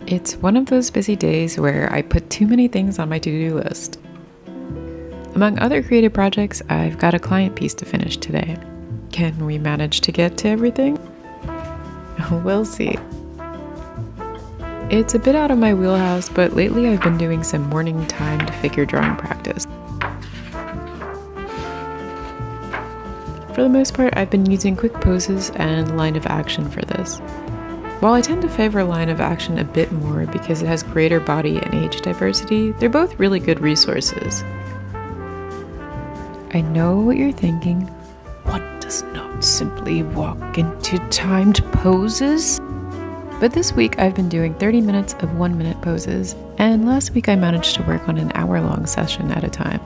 It's one of those busy days where I put too many things on my to-do list. Among other creative projects, I've got a client piece to finish today. Can we manage to get to everything? We'll see. It's a bit out of my wheelhouse, but lately I've been doing some morning timed figure drawing practice. For the most part, I've been using quick poses and line of action for this. While I tend to favor line of action a bit more because it has greater body and age diversity, they're both really good resources. I know what you're thinking. What does not simply walk into timed poses? But this week I've been doing 30 minutes of 1-minute poses, and last week I managed to work on an hour-long session at a time.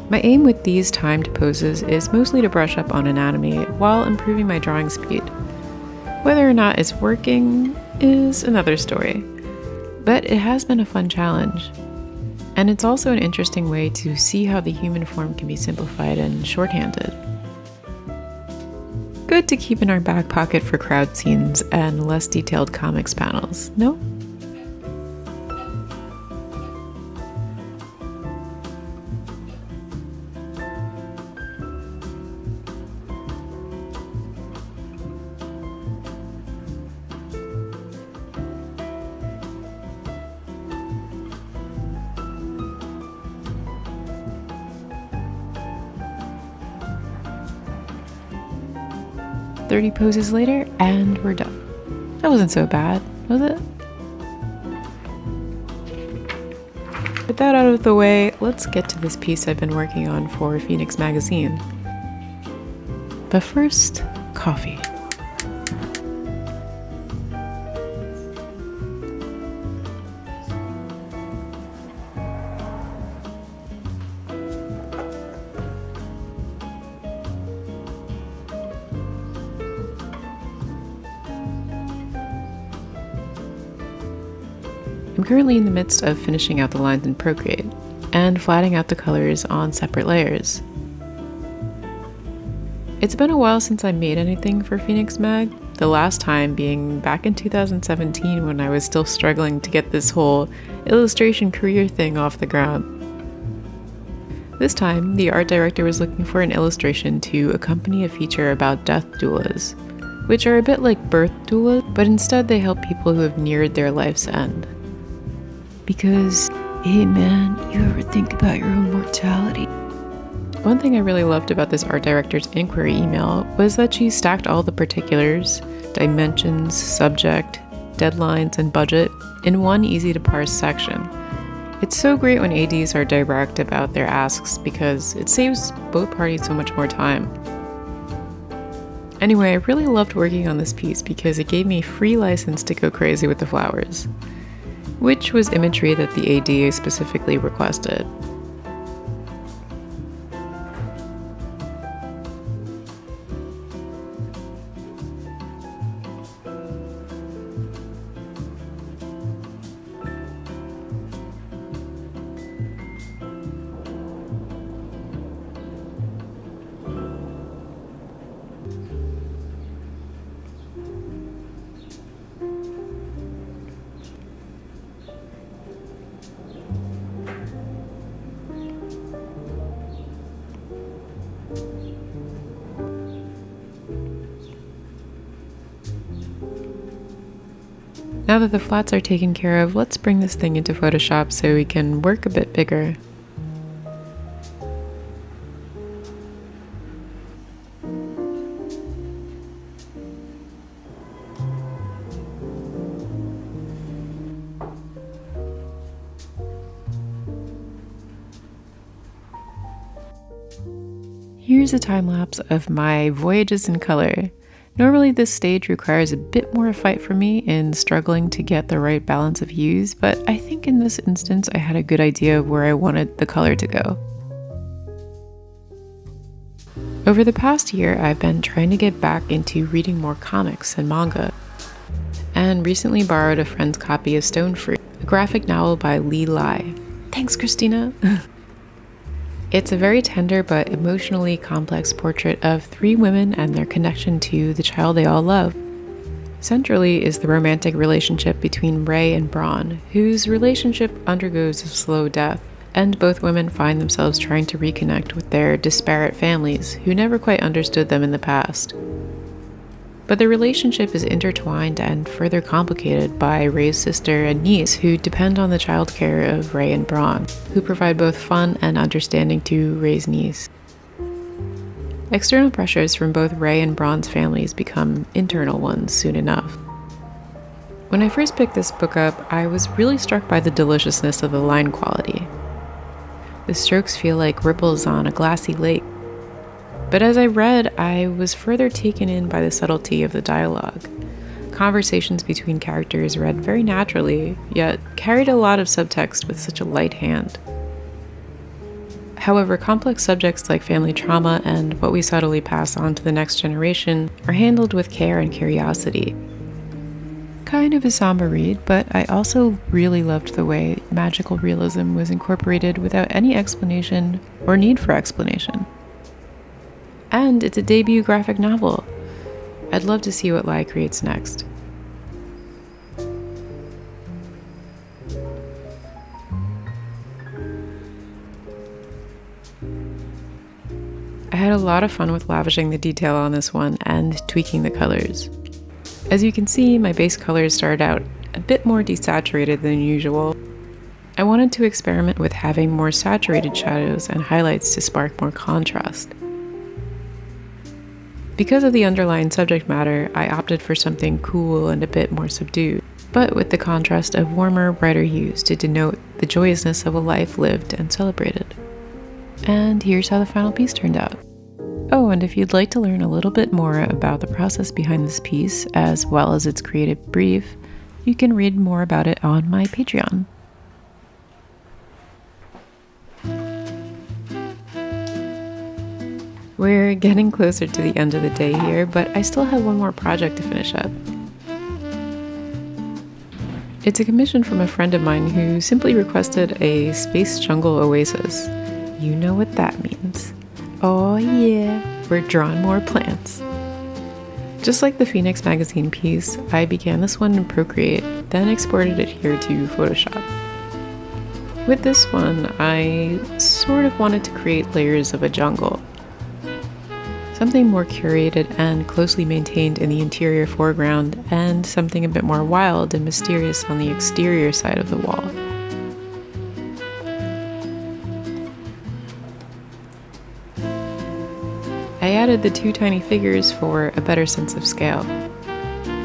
My aim with these timed poses is mostly to brush up on anatomy while improving my drawing speed. Whether or not it's working is another story, but it has been a fun challenge. And it's also an interesting way to see how the human form can be simplified and shorthanded. Good to keep in our back pocket for crowd scenes and less detailed comics panels, no? 30 poses later, and we're done. That wasn't so bad, was it? With that out of the way, let's get to this piece I've been working on for Phoenix Magazine. But first, coffee. I'm currently in the midst of finishing out the lines in Procreate and flattening out the colors on separate layers. It's been a while since I made anything for Phoenix Mag, the last time being back in 2017 when I was still struggling to get this whole illustration career thing off the ground. This time, the art director was looking for an illustration to accompany a feature about death doulas, which are a bit like birth doulas, but instead they help people who have neared their life's end. Because, hey man, you ever think about your own mortality? One thing I really loved about this art director's inquiry email was that she stacked all the particulars, dimensions, subject, deadlines, and budget in one easy to parse section. It's so great when ADs are direct about their asks because it saves both parties so much more time. Anyway, I really loved working on this piece because it gave me free license to go crazy with the flowers, which was imagery that the AD specifically requested. Now that the flats are taken care of, let's bring this thing into Photoshop so we can work a bit bigger. Here's a time lapse of my voyages in color. Normally this stage requires a bit more fight for me in struggling to get the right balance of hues, but I think in this instance I had a good idea of where I wanted the color to go. Over the past year, I've been trying to get back into reading more comics and manga, and recently borrowed a friend's copy of Stone Fruit, a graphic novel by Lee Lai. Thanks, Christina! It's a very tender but emotionally complex portrait of 3 women and their connection to the child they all love. Centrally is the romantic relationship between Ray and Braun, whose relationship undergoes a slow death, and both women find themselves trying to reconnect with their disparate families who never quite understood them in the past. But the relationship is intertwined and further complicated by Ray's sister and niece, who depend on the childcare of Ray and Braun, who provide both fun and understanding to Ray's niece. External pressures from both Ray and Braun's families become internal ones soon enough. When I first picked this book up, I was really struck by the deliciousness of the line quality. The strokes feel like ripples on a glassy lake. But as I read, I was further taken in by the subtlety of the dialogue. Conversations between characters read very naturally, yet carried a lot of subtext with such a light hand. However, complex subjects like family trauma and what we subtly pass on to the next generation are handled with care and curiosity. Kind of a somber read, but I also really loved the way magical realism was incorporated without any explanation or need for explanation. And it's a debut graphic novel. I'd love to see what Lai creates next. I had a lot of fun with lavishing the detail on this one and tweaking the colors. As you can see, my base colors started out a bit more desaturated than usual. I wanted to experiment with having more saturated shadows and highlights to spark more contrast. Because of the underlying subject matter, I opted for something cool and a bit more subdued, but with the contrast of warmer, brighter hues to denote the joyousness of a life lived and celebrated. And here's how the final piece turned out. Oh, and if you'd like to learn a little bit more about the process behind this piece, as well as its creative brief, you can read more about it on my Patreon. We're getting closer to the end of the day here, but I still have one more project to finish up. It's a commission from a friend of mine who simply requested a space jungle oasis. You know what that means. Oh yeah, we're drawing more plants. Just like the Phoenix magazine piece, I began this one in Procreate, then exported it here to Photoshop. With this one, I sort of wanted to create layers of a jungle. Something more curated and closely maintained in the interior foreground, and something a bit more wild and mysterious on the exterior side of the wall. I added the two tiny figures for a better sense of scale.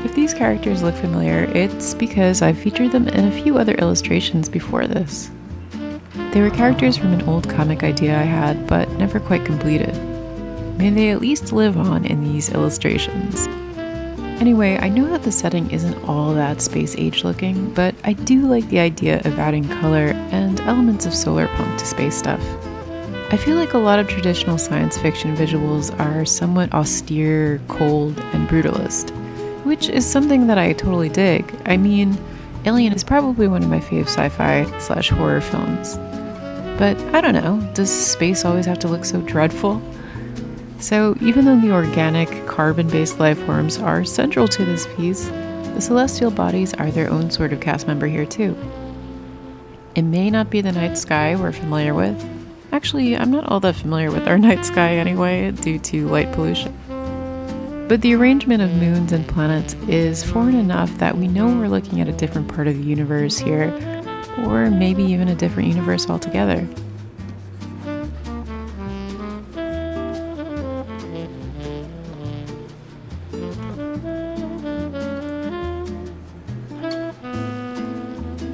If these characters look familiar, it's because I've featured them in a few other illustrations before this. They were characters from an old comic idea I had, but never quite completed. May they at least live on in these illustrations. Anyway, I know that the setting isn't all that space age looking, but I do like the idea of adding color and elements of solar punk to space stuff. I feel like a lot of traditional science fiction visuals are somewhat austere, cold, and brutalist, which is something that I totally dig. I mean, Alien is probably one of my fave sci-fi/horror films. But I don't know, does space always have to look so dreadful? So even though the organic, carbon-based life forms are central to this piece, the celestial bodies are their own sort of cast member here too. It may not be the night sky we're familiar with. Actually, I'm not all that familiar with our night sky anyway, due to light pollution. But the arrangement of moons and planets is foreign enough that we know we're looking at a different part of the universe here, or maybe even a different universe altogether.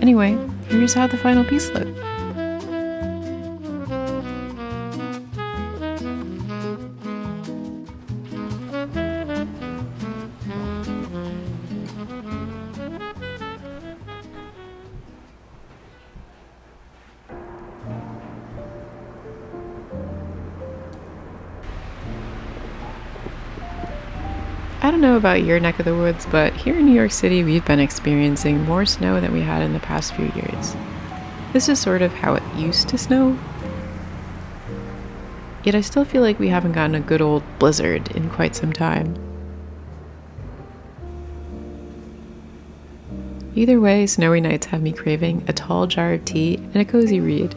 Anyway, here's how the final piece looked. I don't know about your neck of the woods, but here in New York City we've been experiencing more snow than we had in the past few years. This is sort of how it used to snow. Yet I still feel like we haven't gotten a good old blizzard in quite some time. Either way, snowy nights have me craving a tall jar of tea and a cozy read.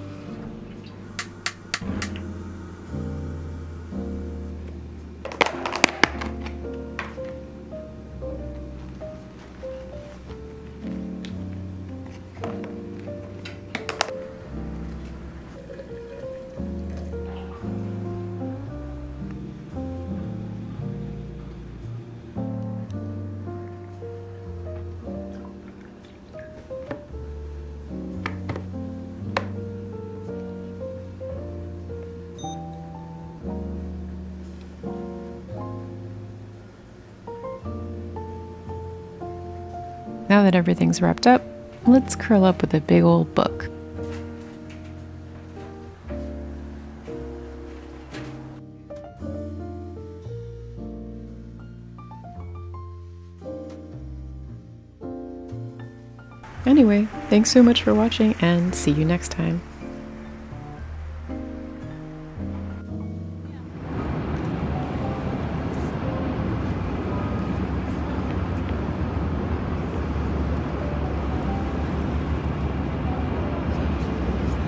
Now that everything's wrapped up, let's curl up with a big old book. Anyway, thanks so much for watching and see you next time.